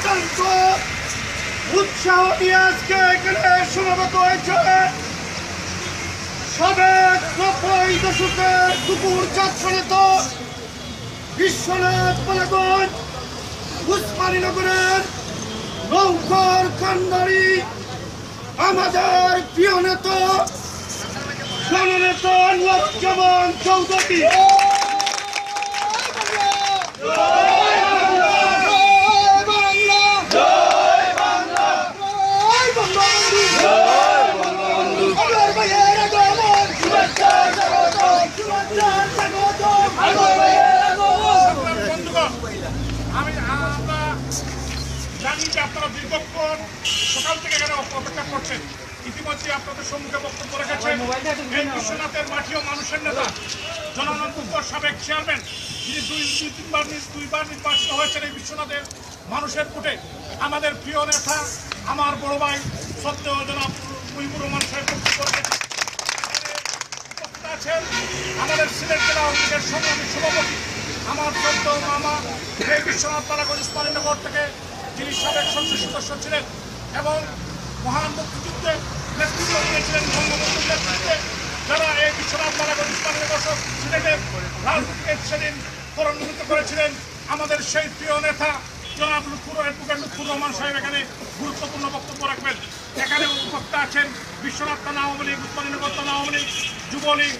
অত্যন্ত উৎসাহ দিয়ে আজকে এখানে সমাগত হয়েছে। সাবেক 90 দশকের দুপুর যাত্রা নেতা বিশ্বনাথ পালাগঞ্জ উসমানীনগরের নৌকার কান্ডারি আমাদের প্রিয় নেতা জননেতা নূরুজ্জামান চৌধুরী। আমরা জানি যে আপনারা দীর্ঘক্ষণ সকাল থেকে এখানে অপেক্ষা করছেন। ইতিমধ্যে আপনাদের সম্মুখে বক্তব্য রেখেছেন এই বিশ্বনাথের মাটি ও মানুষের নেতা জনানন্দ সাবেক চেয়ারম্যান, যিনি দুইবার নির্বাচিত হয়েছেন এই বিশ্বনাথের মানুষের ভোটে। আমাদের প্রিয় নেতা, আমার বড় ভাই শ্রদ্ধেয় জনাব মুজিবুর রহমান সাহেব বক্তব্য রেখেছেন। আছেন আমাদের সিলেট জেলা আওয়ামী লীগের সংগ্রামী সভাপতি, আমার শ্রদ্ধেয় মামা এই বিশ্বনাথ পালাগঞ্জ উসমানীনগর থেকে, যিনি সাবেক সংসদ সদস্য ছিলেন এবং মহান মুক্তিযুদ্ধে নেতৃত্ব দিয়েছিলেন বঙ্গবন্ধুর নেতৃত্বে, যারা এই বিশ্বনাথ পালাগঞ্জ উসমানীনগর সিলেটের রাজনীতিকে সেদিন ত্বরান্বিত করেছিলেন। আমাদের সেই প্রিয় নেতা জনাব লুৎফুর রহমান সাহেব এখানে গুরুত্বপূর্ণ বক্তব্য রাখবেন। এখানে বক্তা আছেন বিশ্বনাথ থানা আওয়ামী লীগ, উসমানীনগর থানা আওয়ামী লীগ, যুবলীগ,